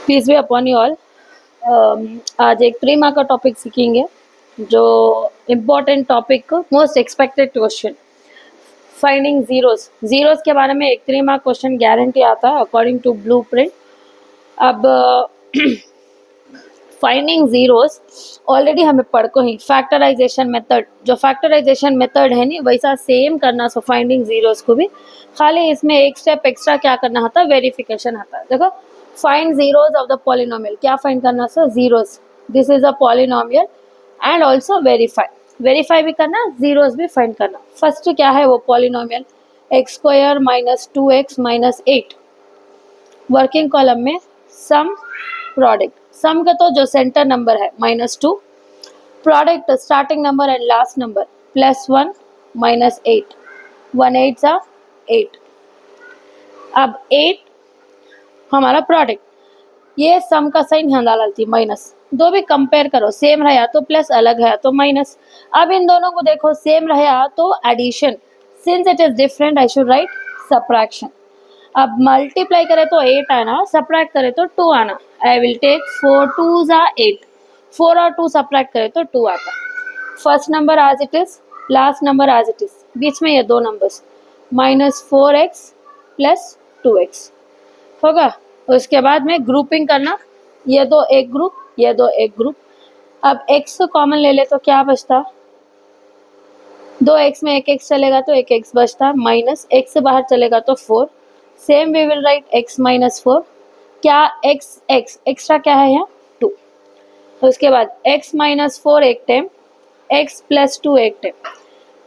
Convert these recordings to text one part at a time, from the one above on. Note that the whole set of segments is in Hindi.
पीस भी अपॉन यू ऑल। आज एक 3 मार्क का टॉपिक सीखेंगे, जो important topic, most expected question, finding zeros. Zeros के बारे में एक 3 मार्क क्वेश्चन गारंटी आता है अकॉर्डिंग टू ब्लूप्रिंट। अब फाइंडिंग जीरोस ऑलरेडी हमें पढ़ को ही फैक्टराइजेशन मेथड, जो फैक्टराइजेशन मेथड है नहीं वैसा सेम करना। सो फाइंडिंग जीरोस को भी खाली इसमें एक स्टेप एक्स्ट्रा क्या करना होता है, वेरिफिकेशन आता है। देखो, find zeros of the polynomial, क्या फाइंड करना sir, zeros, this is a polynomial and also verify भी करना, जीरोस भी फाइंड करना। फर्स्ट क्या है वो polynomial, x square minus 2x minus 8। Working column में सम प्रोडक्ट, सम का तो जो सेंटर नंबर है -2, product starting number and last number +1 -8, 1 8 8। अब 8 हमारा प्रोडक्ट, ये सम का साइन यहाँ डालती माइनस, दो भी कंपेयर करो, सेम रहा तो प्लस, अलग है तो माइनस। अब इन दोनों को देखो, सेम रहा तो addition, since it is different I should write subtraction. अब मल्टीप्लाई करे तो 8 आना, सब्ट्रैक्ट करे तो 2 आना। आई विल टेक 4 2 8, 4 और 2 सब्ट्रैक्ट करे तो 2 आता। First number as it is, last number as it is, बीच में ये दो नंबर्स -4x + 2x होगा। उसके बाद में ग्रुपिंग करना, ये दो एक ग्रुप, ये दो एक ग्रुप। अब x कॉमन ले ले तो क्या बचता, 2x में एक x चलेगा तो एक x बचता, माइनस x से बाहर चलेगा तो 4। Same we will write x -4, क्या x एक्स्ट्रा क्या है यहाँ 2। उसके बाद x -4 एक टाइम, x + 2 एक time,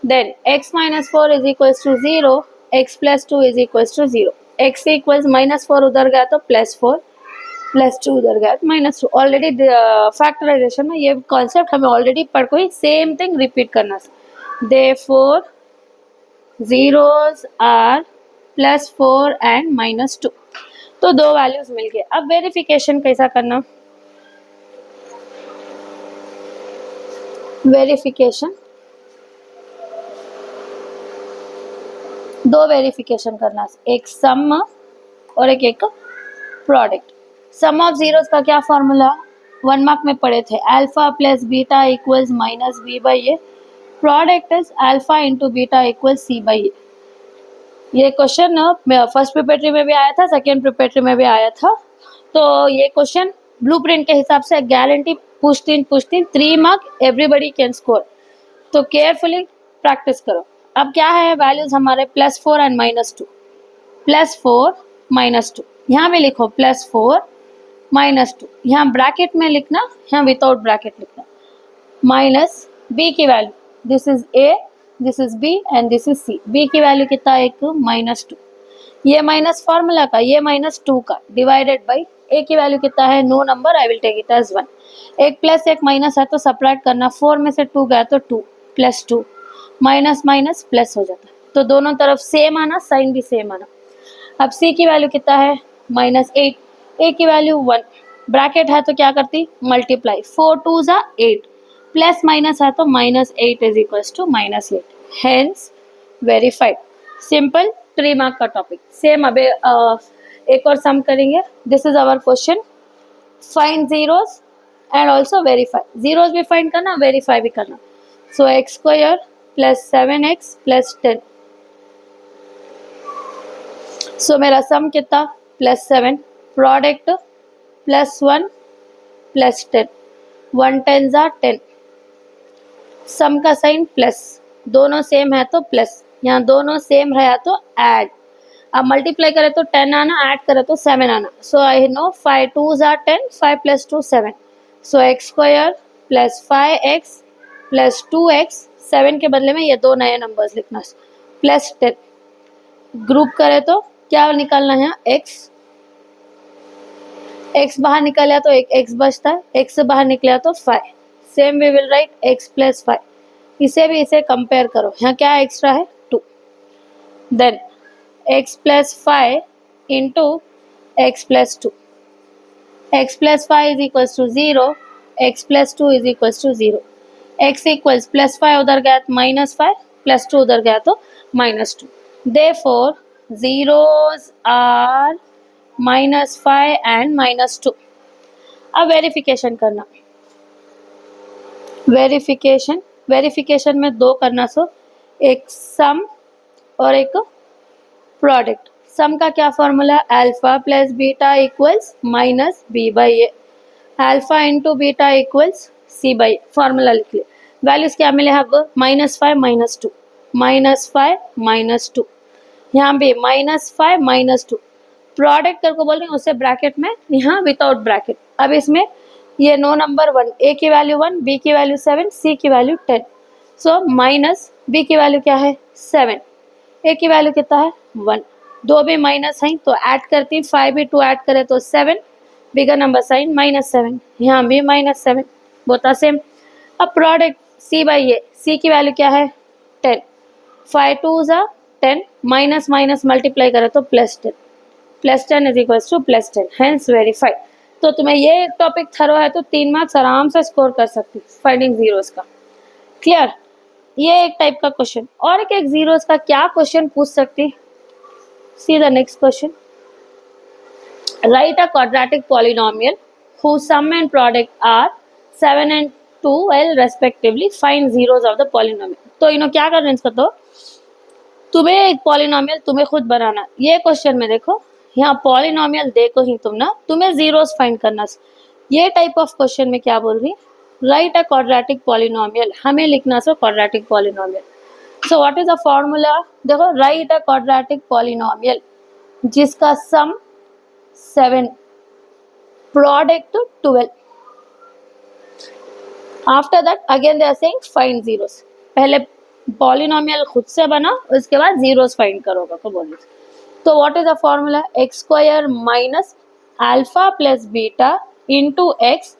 then x -4 is equals to 0, x + 2 is equals to 0। x equals -4 उधर गया तो +4, +2 उधर गया तो -2। ऑलरेडी फैक्टराइजेशन में ये कॉन्सेप्ट हमें ऑलरेडी पढ़ को ही सेम थिंग रिपीट करना। Therefore zeros are +4 and -2। तो दो वैल्यूज मिल गए। अब वेरिफिकेशन कैसा करना, वेरिफिकेशन दो वेरिफिकेशन करना, एक सम और एक प्रोडक्ट। सम ऑफ जीरोस का क्या फॉर्मूला 1 मार्क में पढ़े थे, alpha + beta equals -b/a, product is alpha into beta equals c/a। ये क्वेश्चन फर्स्ट प्रिपरेटरी में भी आया था, सेकेंड प्रिपरेटरी में भी आया था। तो ये क्वेश्चन ब्लूप्रिंट के हिसाब से गारंटी पूछती 3 मार्क एवरीबडी कैन स्कोर। तो केयरफुली प्रैक्टिस करो। अब क्या है वैल्यूज हमारे, +4 एंड -2, +4 -2, यहाँ भी लिखो +4 -2, यहाँ ब्रैकेट में लिखना, यहाँ विदाउट ब्रैकेट लिखना, माइनस b की value, this is a, this is b and this is c। b की वैल्यू कितना, एक -2, ये माइनस फॉर्मूला का, ये -2 का, डिवाइडेड बाई a की वैल्यू कितना है, no number, I will take it as 1। एक प्लस एक माइनस है तो सब्ट्रैक्ट करना, 4 में से 2 गया तो 2 + 2, माइनस माइनस प्लस हो जाता है, तो दोनों तरफ सेम आना, साइन भी सेम आना। अब c की वैल्यू कितना है, -8, a की वैल्यू 1, ब्रैकेट है तो क्या करती, मल्टीप्लाई, 4 2 8, प्लस माइनस है तो -8 is equals to -8, hence verified. Simple 3 mark का टॉपिक। सेम अबे एक और सम करेंगे। This is our question, find zeros and also verify. Zeros भी फाइंड करना, वेरीफाई भी करना। सो x² + 7x + 10। सो मेरा सम कितना, +7, प्रोडक्ट +1 + 10, 1 10 10। सम का साइन प्लस, दोनों सेम है तो प्लस, यहाँ दोनों सेम रहा तो ऐड। अब मल्टीप्लाई करे तो 10 आना, ऐड करे तो 7 आना। सो I know 5 2 10, 5 + 2 7। So x² + 5x + 2x, 7 के बदले में ये दो नए नंबर्स लिखना, +10। ग्रुप करे तो क्या निकालना है, x बाहर निकला तो एक x बचता है, x बाहर निकला तो 5। Same we will write x + 5। इसे भी इसे कंपेयर करो, यहाँ क्या एक्स्ट्रा है 2, then x + 5 into x + 2, x + 5 is equals to 0, x + 2 is equals to 0। x equals +5 उधर गया तो -5, +2 उधर गया तो -2। Therefore zeros are -5 and -2. अब वेरिफिकेशन करना, वेरिफिकेशन में दो करना, सो एक सम और एक प्रोडक्ट। सम का क्या formula, alpha plus beta equals minus B by A, alpha into beta equals C by, formula लिख लिया। वैल्यूज क्या मिले, अब -5 -2, -5 -2, यहाँ भी -5 -2, प्रोडक्ट कर को बोल रही हूँ उसे ब्रैकेट में, यहाँ विदाउट ब्रैकेट। अब इसमें ये नो नंबर 1, ए की वैल्यू 1, बी की वैल्यू 7, सी की वैल्यू 10, सो माइनस बी की वैल्यू क्या है 7, ए की वैल्यू कितना है 1, दो भी माइनस है तो ऐड करती, 5 भी 2 ऐड करे तो 7, बिगर नंबर साइन -7, यहाँ भी -7, बोता सेम। अब product C by A, C की वैल्यू क्या है 10, 5 2 ज़ा 10, माइनस माइनस मल्टीप्लाई करे तो +10, +10 is equals to +10, hence verified. तो तुम्हें ये टॉपिक थरो है तो 3 मार्क्स आराम से स्कोर कर सकती, फाइंडिंग जीरोस का। क्लियर, ये एक टाइप का क्वेश्चन। और एक जीरोस का क्या क्वेश्चन पूछ सकती, see the next question, right a quadratic polynomial whose sum and product are 7 and 12 respectively, find zeros of the polynomial। तो इन्हों क्या करना है, इसका तो तुम्हें एक पॉलिनोमियल तुम्हें खुद बनाना। ये क्वेश्चन में देखो, यहाँ पॉलिनोमियल देखो ही तुम ना, तुम्हें जीरोस फाइंड करना। ये टाइप ऑफ क्वेश्चन में क्या बोल रही, राइट अ क्वाड्रेटिक पॉलिनोमियल, हमें लिखना so quadratic polynomial. So what is the formula, देखो राइट अ क्वाड्रेटिक पॉलिनोमियल जिसका sum 7, product 12, after that again they are saying find zeros. पहले पॉलिनोमियल खुद से बना, उसके बाद जीरोस फाइंड करोगे तो बोलिए। तो what is the formula, x square minus alpha plus beta into x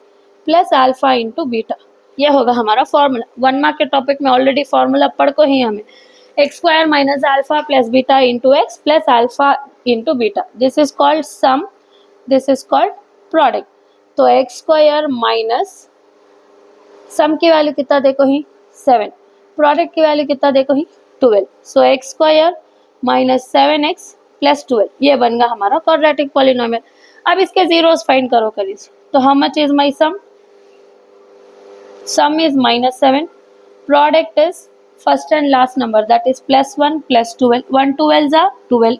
plus alpha into beta, ये होगा हमारा फॉर्मूला। 1 मार्क के टॉपिक में ऑलरेडी फॉर्मूला पढ़ को ही हमें, x square minus alpha plus beta into x plus alpha into beta, this is called sum, this is called product. तो एक्स स्क्वायर माइनस सम की वैल्यू कितना देखो ही 7, प्रोडक्ट की वैल्यू कितना देखो ही 12, so x square minus 7x plus 12, ये बन गया हमारा क्वाड्रेटिक पॉलिनोमियल। अब इसके जीरोस फाइंड करो करिए, तो how much is my sum, sum is -7, product is first and last number that is +1 + 12, 1 12 जा 12,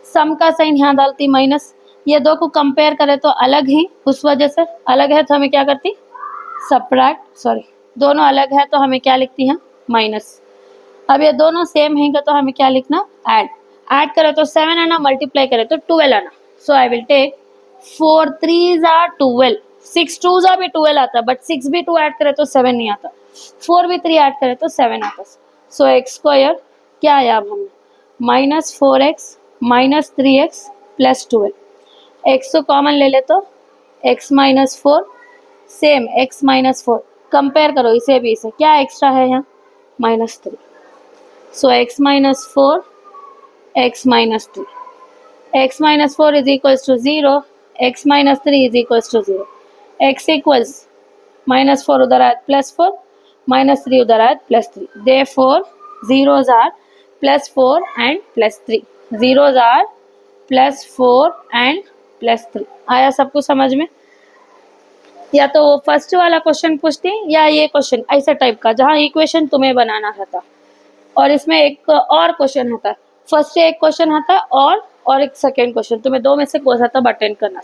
सम का साइन यहाँ डालती माइनस, ये दो को कंपेयर करें तो अलग ही, उस वजह से अलग है तो हमें क्या करती सब्ट्रैक्ट, सॉरी दोनों अलग है तो हमें क्या लिखती हैं माइनस। अब ये दोनों सेम हैं तो हमें क्या लिखना ऐड करें तो 7 आना, मल्टीप्लाई करें तो 12 आना, सो I will take 4 3 are 12, 6 2 are भी 12 आता, बट 6 भी 2 ऐड करें तो 7 नहीं आता, 4 भी 3 ऐड करें तो 7 आता। सो एक्स स्क्वायर क्या आया अब हमें -4x minus 3x plus 12, x को कॉमन ले ले तो x -4 सेम x -4, कंपेयर करो इसे भी इसे, क्या एक्स्ट्रा है यहाँ -3, सो x -4 x -3, x -4 is equals to 0, x -3 is equals to 0, x equals -4 उधर आया +4, -3 उधर आया +3, therefore zeros are +4 and +3, zeros are +4 and +3। आया सब कुछ समझ में, या तो वो फर्स्ट वाला क्वेश्चन पूछती या ये क्वेश्चन ऐसे टाइप का जहाँ इक्वेशन तुम्हें बनाना रहता, और इसमें एक और क्वेश्चन होता है, फर्स्ट एक क्वेश्चन आता है और एक सेकेंड क्वेश्चन, तुम्हें दो में से कोई सा तब अटेंड करना।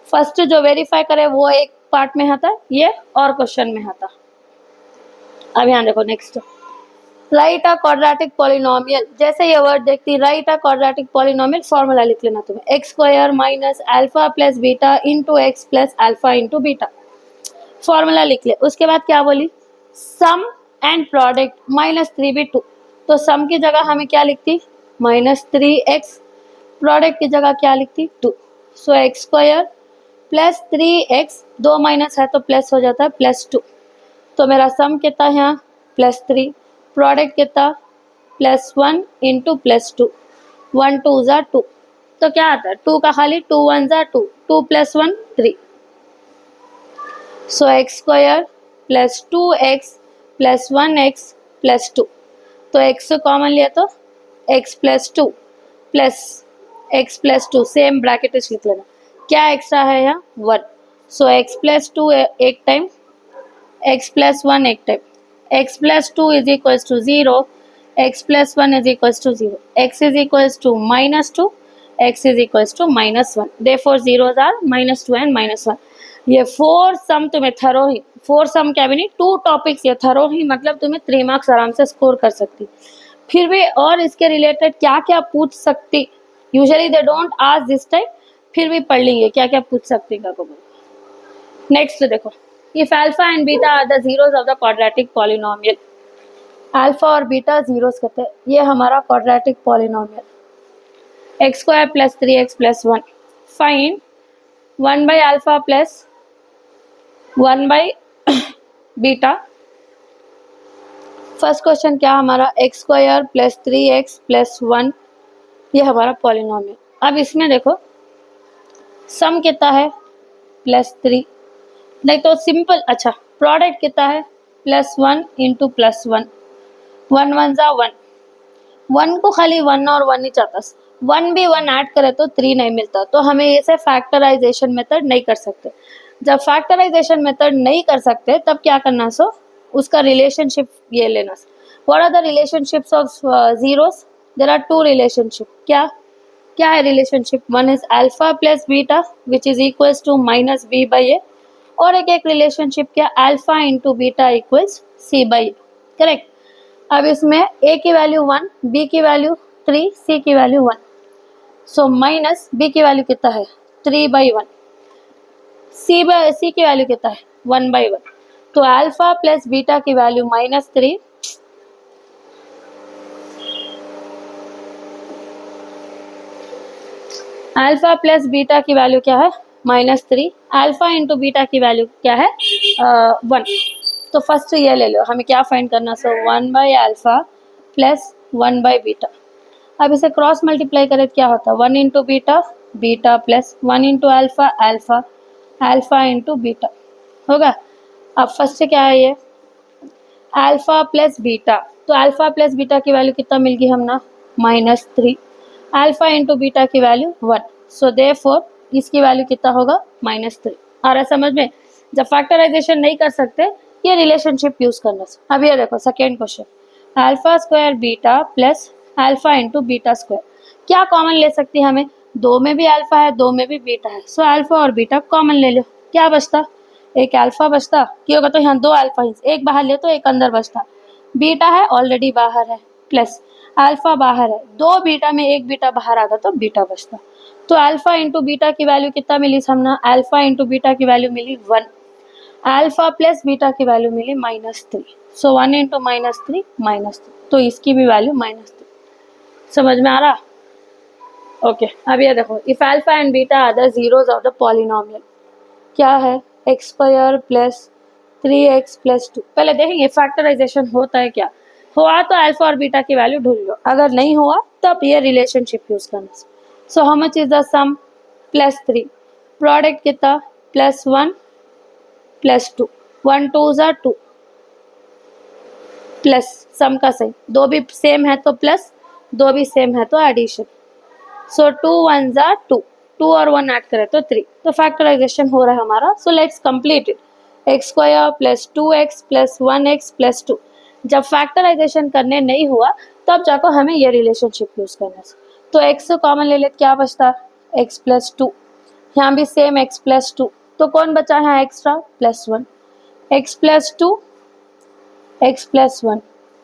फर्स्ट जो वेरीफाई करे वो एक पार्ट में आता, ये और क्वेश्चन में आता। अब यहाँ देखो next, right a quadratic polynomial, जैसे ये वर्ड देखती right a quadratic polynomial, formula लिख लेना तुम्हें, x square minus alpha plus beta into x plus alpha into beta, formula लिख ले। उसके बाद क्या बोली, सम एंड प्रोडक्ट -3 भी 2, तो सम की जगह हमें क्या लिखती -3x, प्रोडक्ट की जगह क्या लिखती 2, so x square plus 3x, 2 minus है तो प्लस हो जाता है +2, तो मेरा सम कितना है यहाँ +3, प्रोडक्ट कितना +1 इंटू +2, 1 2 ज़ा 2, तो क्या आता है 2 का खाली 2 1 ज़ा 2, 2 + 1 3, so x square plus 2x plus 1x plus 2, तो x को कॉमन लिया तो x plus 2 plus x plus two, same bracket लिख लेना। क्या एक्स्ट्रा है यहाँ? 1। सो एक्स प्लस टू एक टाइम, एक्स प्लस 1 एक time, x plus 2 is equals to 0, x plus 1 is equals to 0, x is equals to -2, x is equals to -1, therefore zeros are -2 and -1। ये 4 सम तुम्हें थरो ही, 4 सम क्या भी नहीं, 2 टॉपिक्स ये थरो ही, मतलब तुम्हें 3 मार्क्स आराम से स्कोर कर सकती। फिर भी और इसके रिलेटेड क्या क्या पूछ सकती, usually they don't ask this time, फिर भी पढ़ लेंगे क्या क्या पूछ सकती का। नेक्स्ट देखो, if alpha and beta are the zeros of the quadratic polynomial, alpha और बीटा जीरोस कहते हैं, ये हमारा quadratic polynomial, x square plus 3x plus 1, find 1 by alpha plus 1 by beta. First question क्या हमारा, x square plus 3x plus 1, ये हमारा पॉलिनोमियल। अब इसमें देखो सम कितना है, +3, नहीं तो सिंपल, अच्छा प्रोडक्ट कितना है, +1 इंटू +1, 1 1 जा 1, 1 को खाली 1 और 1 ही चाहता, 1 भी 1 ऐड करे तो 3 नहीं मिलता, तो हमें इसे फैक्टराइजेशन मेथड नहीं कर सकते। जब फैक्टराइजेशन मेथड नहीं कर सकते तब क्या करना, सो उसका रिलेशनशिप ये लेना। What are the relationships of zeros, there are 2 relationship. क्या क्या है relationship, 1 is alpha plus beta which is equals to -b/a, और एक रिलेशनशिप क्या, alpha into beta equals c/a, correct. अब इसमें a की वैल्यू 1, b की वैल्यू 3, c की वैल्यू 1, सो माइनस b की वैल्यू कितना है, 3/1, c की वैल्यू कितना है, 1/1, तो अल्फा प्लस बीटा की वैल्यू -3, अल्फा प्लस बीटा की वैल्यू क्या है, -3, अल्फा इंटू बीटा की वैल्यू क्या है, 1। तो फर्स्ट ये ले लो, हमें क्या फाइंड करना, सो 1 by alpha plus 1 by beta. अब इसे क्रॉस मल्टीप्लाई करें क्या होता है, 1 into beta, beta plus 1 into alpha, alpha, alpha into beta होगा। अब फर्स्ट क्या है ये, अल्फा प्लस बीटा, तो अल्फा प्लस बीटा की वैल्यू कितना मिल गई हमने, -3, अल्फा इंटू बीटा की वैल्यू 1, सो देयरफॉर इसकी वैल्यू कितना होगा, -3। आ रहा समझ में। जब फैक्टराइजेशन नहीं कर सकते ये रिलेशनशिप यूज करना। अब ये देखो second question, alpha square beta plus alpha into beta square, क्या कॉमन ले सकती है हमें, दो में भी अल्फा है दो में भी बीटा है, सो अल्फा और बीटा कॉमन ले लो, क्या बचता, एक अल्फा बचता, क्यों होगा, तो यहाँ 2 अल्फा, एक बाहर ले तो एक अंदर बचता, बीटा है ऑलरेडी बाहर है, प्लस अल्फा बाहर है, 2 बीटा में एक बीटा बाहर आता तो बीटा बचता, तो अल्फा इंटू बीटा की वैल्यू कितना मिली हमने, अल्फा इंटू बीटा की वैल्यू मिली 1, अल्फा प्लस बीटा की वैल्यू मिली -3, सो 1 इंटू -3 -3, तो इसकी भी वैल्यू -3। समझ में आ रहा, ओके। अब ये देखो, if alpha and beta are the zeros of the polynomial, क्या है, x square plus 3x plus 2, पहले देखेंगे फैक्टराइजेशन होता है क्या, हुआ तो अल्फा और बीटा की वैल्यू ढूंढ लो, अगर नहीं हुआ तब ये रिलेशनशिप यूज करना। So how much is the sum, +3, product कितना, +1 प्लस 2, 1 2 ज़ा 2, प्लस सम का सही, दो भी सेम है तो प्लस, दो भी सेम है तो एडिशन, सो 2 1 ज़ा 2, 2 और 1 ऐड करें तो 3, तो फैक्टराइजेशन हो रहा है हमारा। So let's complete it, x square plus 2x plus 1x plus 2, जब फैक्टराइजेशन करने नहीं हुआ तब जाकर हमें ये रिलेशनशिप यूज करना है। तो x को कॉमन ले लेते क्या बचता, x प्लस 2, यहाँ भी सेम x प्लस 2, तो कौन बचा है extra, +1, x plus 2 x plus 1,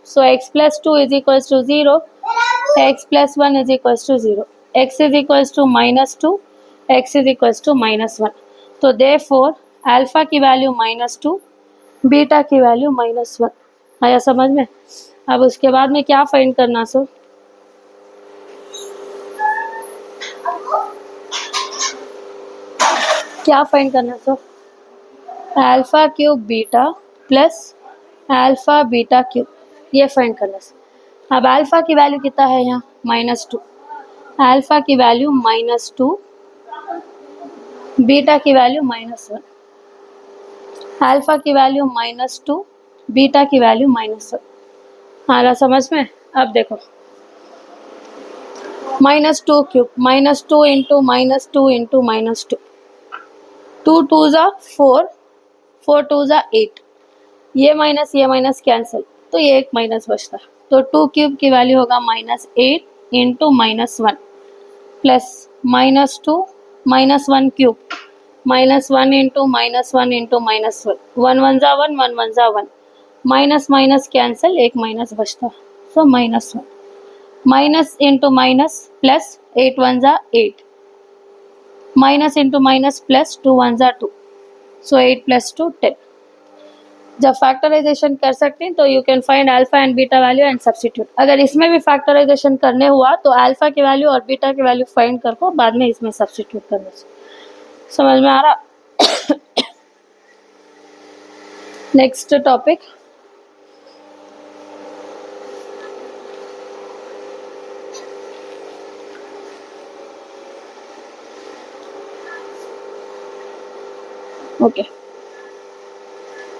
so x plus 2 is equals to 0, x plus 1 is equals to 0, x is equals to -2, x is equals to -1, तो देयरफॉर अल्फा की वैल्यू -2, बीटा की वैल्यू -1, आया समझ में। अब उसके बाद में क्या फाइंड करना, सो क्या फाइंड करना, so alpha cube beta plus alpha beta cube, ये फाइंड करना। अब अल्फा की वैल्यू कितना है यहाँ, -2, अल्फा की वैल्यू -2, बीटा की वैल्यू -1, अल्फा की वैल्यू -2, बीटा की वैल्यू -1, आ रहा समझ में। अब देखो -2 क्यूब, -2 इंटू -2 इंटू -2, 2 2 ज़ा 4, 4 2 ज़ा 8, ये माइनस कैंसिल, तो ये एक माइनस बचता है, तो 2 क्यूब की वैल्यू होगा -8 into -1 plus -2 -1 cube, -1 into -1 into -1, 1 1 ज़ा 1, 1 1 ज़ा 1, माइनस माइनस कैंसिल, एक माइनस बचता है, सो -1, माइनस इंटू माइनस प्लस, 8 1 ज़ा 8, माइनस इंटू माइनस प्लस, 2 1 ज़ा 2, सो 8 प्लस 2 10। जब फैक्टराइजेशन कर सकते हैं तो you can find alpha and beta value and substitute. अगर इसमें भी फैक्टराइजेशन करने हुआ तो अल्फा की वैल्यू और बीटा की वैल्यू फाइंड करके बाद में इसमें सब्स्टिट्यूट करने से। समझ में आ रहा? नेक्स्ट टॉपिक, ओके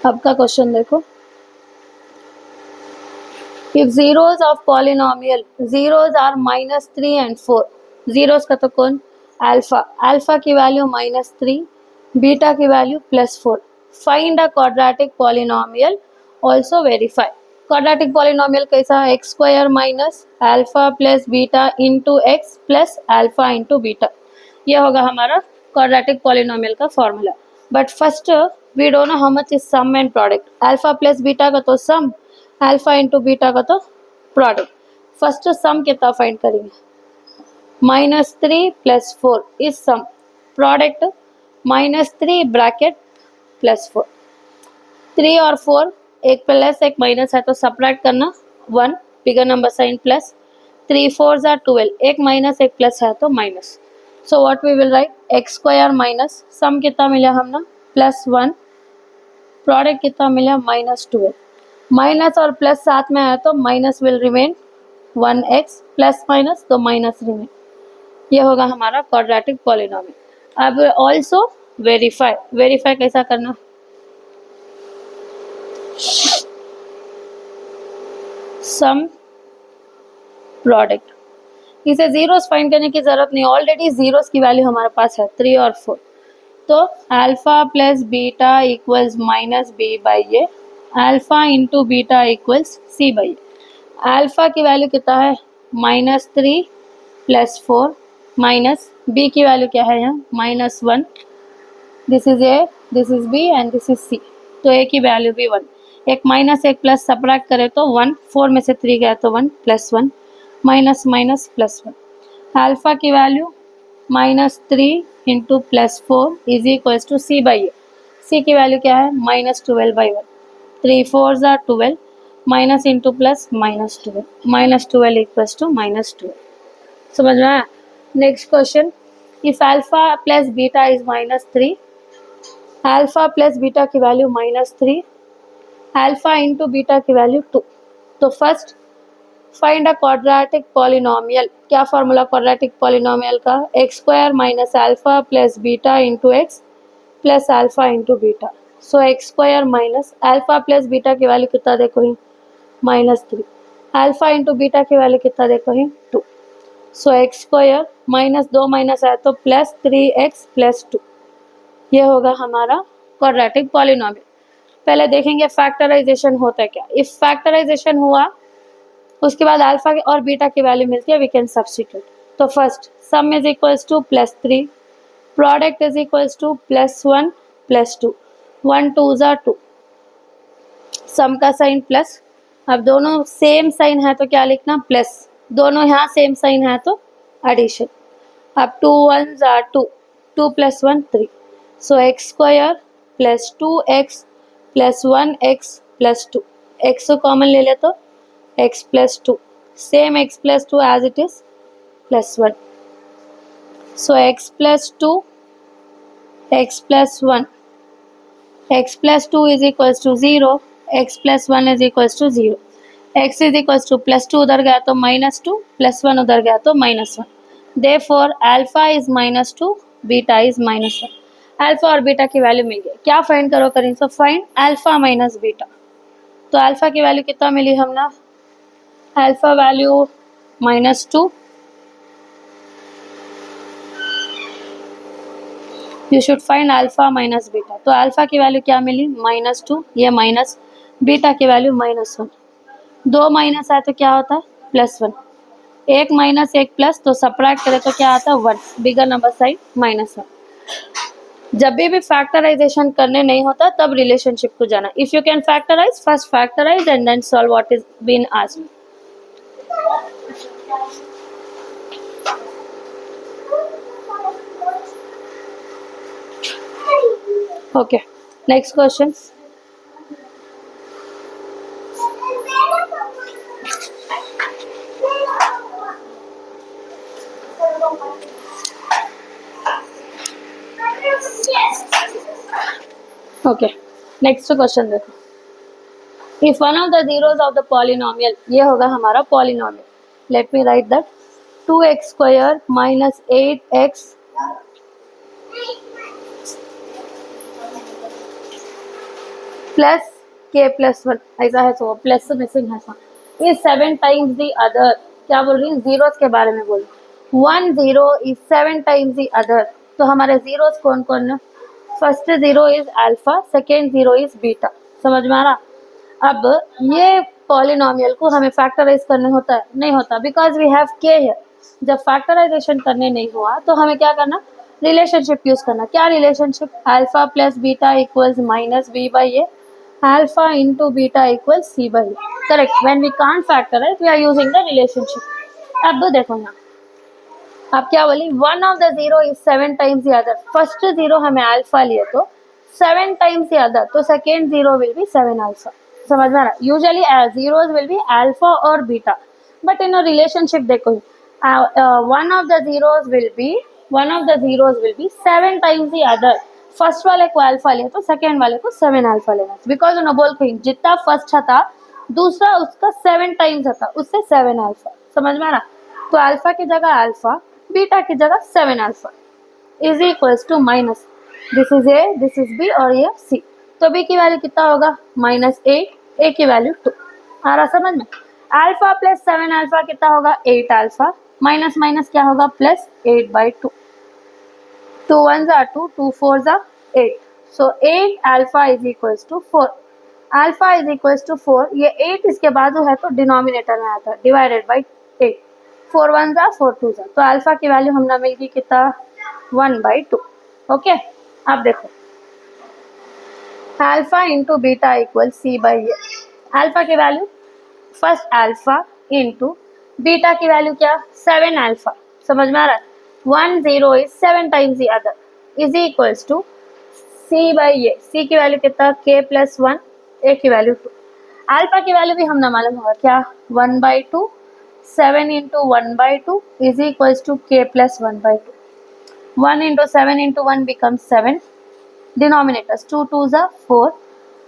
अब का क्वेश्चन देखो, if zeros of polynomial, zeros are -3 and 4, zeros का तो कौन, अल्फा, अल्फा की वैल्यू -3, बीटा की value +4, find a quadratic polynomial, also verify. Quadratic polynomial कैसा है, x square minus alpha plus beta into x plus alpha into beta, ये होगा हमारा क्वाड्रेटिक पॉलिनोमियल का formula. But first we don't know how much is sum and product, alpha plus beta का तो सम, अल्फा इंटू बीटा का तो प्रोडक्ट। फर्स्ट सम कितना फाइंड करेंगे, -3 + 4 इज सम, प्रोडक्ट -3 ब्रैकेट +4, 3 और 4 एक प्लस एक माइनस है तो सब्ट्रैक्ट करना 1, बिगर नंबर साइन प्लस, 3 4 ज़ा 12, एक माइनस एक प्लस है तो minus, so what we will write, x square minus sum कितना मिला हमने +1, प्रोडक्ट कितना मिला -12, माइनस और प्लस साथ में है तो minus will remain 1x, plus minus तो माइनस रिमेन, ये होगा हमारा क्वाड्रेटिक पॉलिनोमियल। अब ऑल्सो वेरीफाई, वेरीफाई कैसा करना, सम प्रोडक्ट, इसे जीरोस फाइंड करने की जरूरत नहीं, ऑलरेडी जीरोस की वैल्यू हमारे पास है 3 और 4, तो alpha plus beta equals -b/a, alpha into beta equals c/a। Alpha की वैल्यू कितना है -3 + 4, माइनस बी की वैल्यू क्या है यहाँ -1, this is a, this is b and this is c, तो a की वैल्यू भी 1, एक माइनस एक प्लस सब्ट्रैक्ट करें तो 1, 4 में से 3 गया तो 1, +1 माइनस माइनस +1, अल्फा की value -3 into +4 is equals to c/a, c की वैल्यू क्या है -12/1, 3 4 ज़ा 12, minus into plus -12, -12 equals to -12। समझ में आया? Next question, if alpha plus beta is -3, alpha plus beta की वैल्यू -3, अल्फा इंटू बीटा की वैल्यू 2, तो first find a quadratic polynomial, क्या फॉर्मूला क्वाड्रेटिक पॉलिनोमियल का, x square minus alpha plus beta into x plus alpha into beta, so x square minus alpha plus beta की वैल्यू कितना देखो ही -3, अल्फा इंटू बीटा की वैल्यू कितना देखो ही 2, so x square minus 2 minus है तो +3x + 2, ये होगा हमारा क्वाड्रेटिक पॉलिनोमियल। पहले देखेंगे फैक्टराइजेशन होता है क्या, इफ फैक्टराइजेशन हुआ उसके बाद अल्फा और बीटा की वैल्यू मिलती है, वी कैन सब्स्टिट्यूट। तो first sum is equals to +3, product is equals to +1 + 2, 1 2 ज़ा 2, सम का साइन प्लस, अब दोनों सेम साइन है तो क्या लिखना प्लस, दोनों यहाँ सेम साइन है तो एडिशन, अब 2 1 ज़ा 2, 2 + 1 3, so x square plus 2x plus 1x plus 2, x को कॉमन ले ले तो x + 2, same x + 2 as it is +1, so x + 2 x + 1, x + 2 is equals to 0, x + 1 is equals to 0, x is equals to +2 उधर गया तो -2, +1 उधर गया तो -1, therefore alpha is -2, beta is -1, alpha और बीटा की वैल्यू मिल गई, क्या फाइंड करो करें, so find alpha minus beta, तो अल्फा की वैल्यू कितना मिली हमने, alpha value -2 you should find alpha minus beta. तो अल्फा की वैल्यू क्या मिली -2, ये माइनस, बीटा की वैल्यू -1। दो माइनस आए तो क्या होता है +1, एक माइनस एक प्लस, तो सब्ट्रैक्ट करें तो क्या आता है 1, बिगर नंबर साइड -1। जब भी फैक्टराइजेशन करने नहीं होता तब रिलेशनशिप को जाना। If you can factorise, first factorise and then solve what is been asked. Okay, next question. Okay, next question देखो। If one of the zeros of the polynomial, ये होगा हमारा polynomial. Let me write that 2x square minus 8x plus k plus 1, ऐसा है तो प्लस से मिसिंग है इज 7 टाइम्स दी अदर। क्या बोल रही हूँ, जीरोस के बारे में बोल। 1 0 इज 7 टाइम्स दी अदर। तो हमारे जीरोस कौन कौन है? First zero is alpha, second zero is beta. समझ में आ रहा? अब ये पॉलिनोमियल को हमें फैक्टराइज करने होता है, नहीं होता, बिकॉज वी हैव के है। जब फैक्टराइजेशन करने नहीं हुआ तो हमें क्या करना, रिलेशनशिप यूज करना। क्या रिलेशनशिप? Alpha plus beta equals minus B by A, alpha into beta equals C by A. Correct. When we can't factorise we are using the relationship. अब देखो यहाँ आप क्या बोली, one of the zero is 7 times the other. First zero हमें अल्फा लिए तो 7 टाइम्स द अदर, तो second zero will be 7 alpha. समझ में आ रहा? Usually zeros will be alpha और beta, but in a relationship देखो one of the zeros will be 7 times the other. First वाले को अल्फा लिया तो सेकेंड वाले को 7 अल्फा लेना, बिकॉज उन्होंने बोल कहीं जितना फर्स्ट था दूसरा उसका 7 टाइम्स था, उससे 7 अल्फा। समझ में आ रहा? तो अल्फा की जगह अल्फा, बीटा की जगह 7 alpha is equals to minus, this is A, this is B और ये सी। तो बी की वैल्यू कितना होगा -8, ए की वैल्यू 2। आ रहा समझ में? अल्फा प्लस 7 अल्फा कितना होगा 8 अल्फा, माइनस माइनस क्या होगा +8/2। 2 1s are 2, 2 4s are 8, so 8 alpha is equals to 4। Alpha is equals to 4, ये 8 इसके बाजू है तो डिनोमिनेटर में आता है, divided by 8। 4 1s are 4 2s are, तो अल्फा की वैल्यू हमने मिल गई कितना 1/2। ओके, अब देखो alpha into beta equal C by A. Alpha की value first alpha into beta की वैल्यू क्या 7 अल्फा। समझ में आ रहा है? 1 0 is 7 times the other is equals to C by A. C की वैल्यू कितना k प्लस 1, ए की वैल्यू 2। अल्फा की वैल्यू भी हमने मालूम होगा क्या 1/2, 7 into 1/2 is equals to k plus 1/2। 1 into 7 into 1 becomes 7. Denominators 2 2s are 4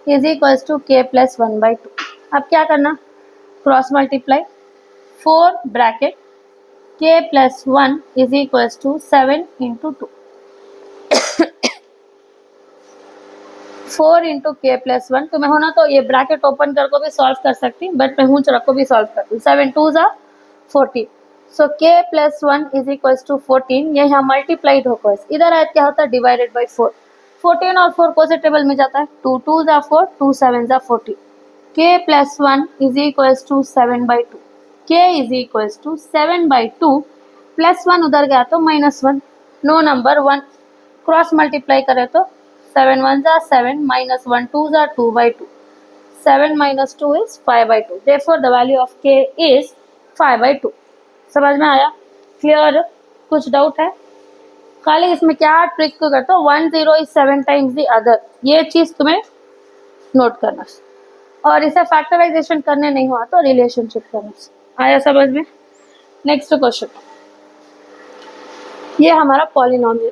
is equals to k plus 1/2. अब क्या करना, cross multiply 4 bracket k plus 1 is equals to 7 into 2. 4 into k plus 1, तो मैं हो ना तो ये ब्रैकेट ओपन कर को भी सॉल्व कर सकती, बट मैं हूँ रख को भी सॉल्व करती हूँ। 7 2s are 14, so k plus 1 is equals to 14। ये यहाँ मल्टीप्लाइड होकर इधर आए क्या होता है डिवाइडेड बाई 4। 14 और 4 कौन से टेबल में जाता है 2 2s are 4, 2 7s are 14। k plus 1 is equals to 7/2। k is equals to 7/2 plus 1 उधर गया तो -1, नो नंबर 1। क्रॉस मल्टीप्लाई करें तो 7 1s are 7, -1 2s are 2/2। 7 minus 2 is 5/2, therefore the value of k is 5/2। समझ में आया? क्लियर? कुछ डाउट है? खाली इसमें क्या ट्रिक को करते हो 1 0 इज 7 टाइम्स द अदर, ये चीज तुम्हें नोट करना, और इसे फैक्टराइजेशन करने नहीं हुआ तो रिलेशनशिप करना। आया समझ में? नेक्स्ट क्वेश्चन, ये हमारा polynomial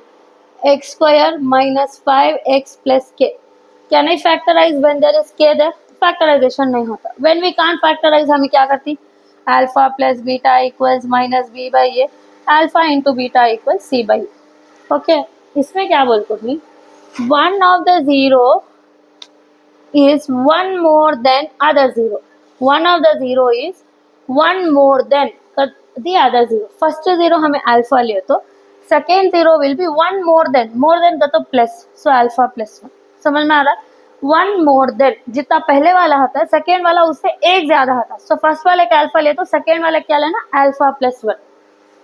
x square minus 5x plus k can I factorise when there is k there? Factorisation नहीं होता। व्हेन वी कांट फैक्टराइज हमें क्या करती, alpha plus beta equals minus B by A, alpha into beta equals C by. Okay, इसमें क्या बोलते हैं, one of the zero is one more than other zero. One of the zero is one more than the other zero. First zero हमें अल्फा लिए तो second zero will B one more then का तो प्लस, सो अल्फा प्लस वन। समझ में आ रहा है? वन मोर देन, जितना पहले वाला होता है सेकेंड वाला उससे एक ज्यादा होता है। सो फर्स्ट वाले का अल्फा ले तो सेकेंड वाला क्या लेना, alpha plus one.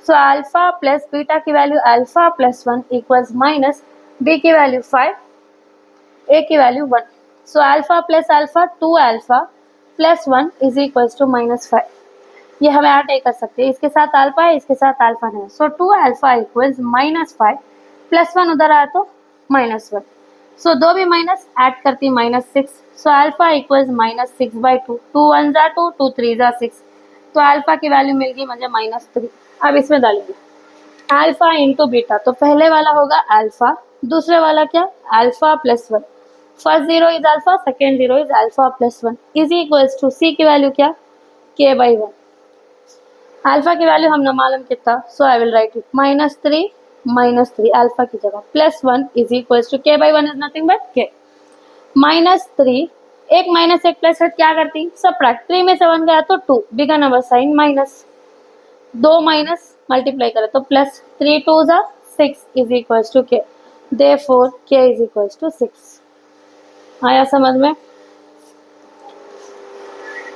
So alpha plus beta की value alpha plus one equals minus B की वैल्यू 5, ए की value 1। So alpha plus alpha 2 alpha plus 1 is equals to -5। ये हमें ऐड नहीं कर सकते, इसके साथ अल्फा है, इसके साथ अल्फा नहीं। सो 2 अल्फा इक्वल्स -5 प्लस 1 उधर आया तो -1। सो दो भी माइनस ऐड करती -6। So alpha equals -6/2। 2 1 जा 2, 2 3 जा 6। तो अल्फा की वैल्यू मिल गई मुझे -3। अब इसमें डालेंगे अल्फा इंटू बीटा, तो पहले वाला होगा अल्फा, दूसरे वाला क्या, alpha plus 1। First zero is alpha, second zero is alpha plus 1 is equals to C की वैल्यू क्या, k/1। अल्फा की वैल्यू हम न मालूम कितना, so I will write it -3 alpha की जगह plus 1 is equals to k/1 is nothing but k। -3, एक माइनस एक प्लस है, क्या करती, सबट्रैक्ट। 3 में से 1 गया तो 2, बिगर नंबर साइन माइनस, दो माइनस मल्टीप्लाई करें तो प्लस, 3 2 जा 6 is equals to k। Therefore k is equals to 6। आया समझ में?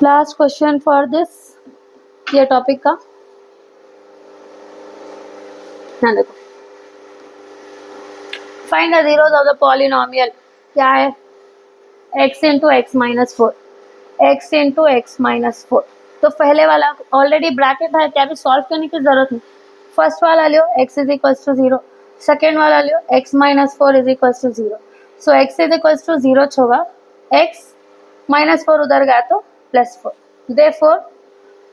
लास्ट क्वेश्चन फॉर दिस, ये टॉपिक का ध्यान देखो। Find the zeros of the polynomial, क्या है, x into x minus 4, x into x minus 4। तो पहले वाला ऑलरेडी ब्रैकेट है, क्या भी सॉल्व करने की जरूरत नहीं। फर्स्ट वाला लियो x is equals to 0, second वाला लियो x minus 4 is equals to 0। So x is equals to 0 होगा, x माइनस 4 उधर गया तो +4। Therefore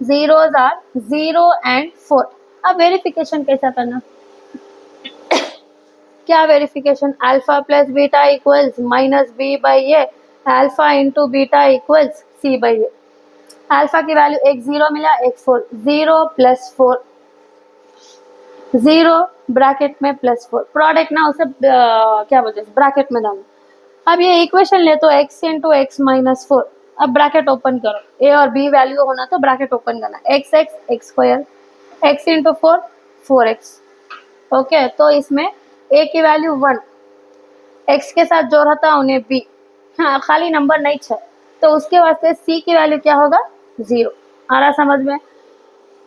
zeros are 0 and 4। अब वेरिफिकेशन कैसा करना, क्या verification, alpha plus beta equals -b/a, alpha into beta equals c/a। Alpha की वैल्यू एक 0 मिला, एक 4, 0 + 4, 0 ब्रैकेट में +4, प्रोडक्ट ना उसे क्या बोलते हैं ब्रैकेट में डालना। अब ये इक्वेशन ले तो x इंटू एक्स माइनस 4, अब ब्रैकेट ओपन करो, a और b वैल्यू होना तो ब्रैकेट ओपन करना, x square, x into 4 4x। Okay, तो इसमें a की वैल्यू 1, x के साथ जो रहता उन्हें b, हाँ खाली नंबर नहीं है तो उसके वास्ते c की वैल्यू क्या होगा, 0। आ रहा समझ में?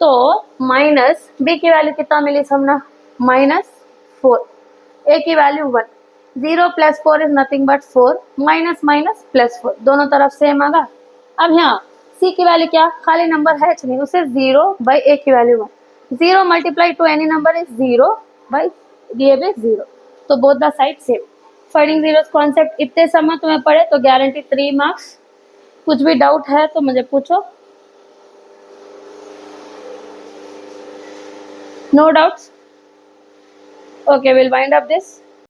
तो माइनस b की वैल्यू कितना मिली समझना, -4, a की value 1, 0 + 4 is nothing but 4, minus minus +4, दोनों तरफ सेम आगा। अब यहाँ c की वैल्यू क्या, खाली नंबर है नहीं, उसे 0/a की value 1, 0 multiply two any number is 0/0, तो both the side same. Finding zeros concept इतने समय तुम्हें पढ़े तो गारंटी 3 मार्क्स। कुछ भी डाउट है तो मुझे पूछो। No doubts? Okay, we'll wind up this.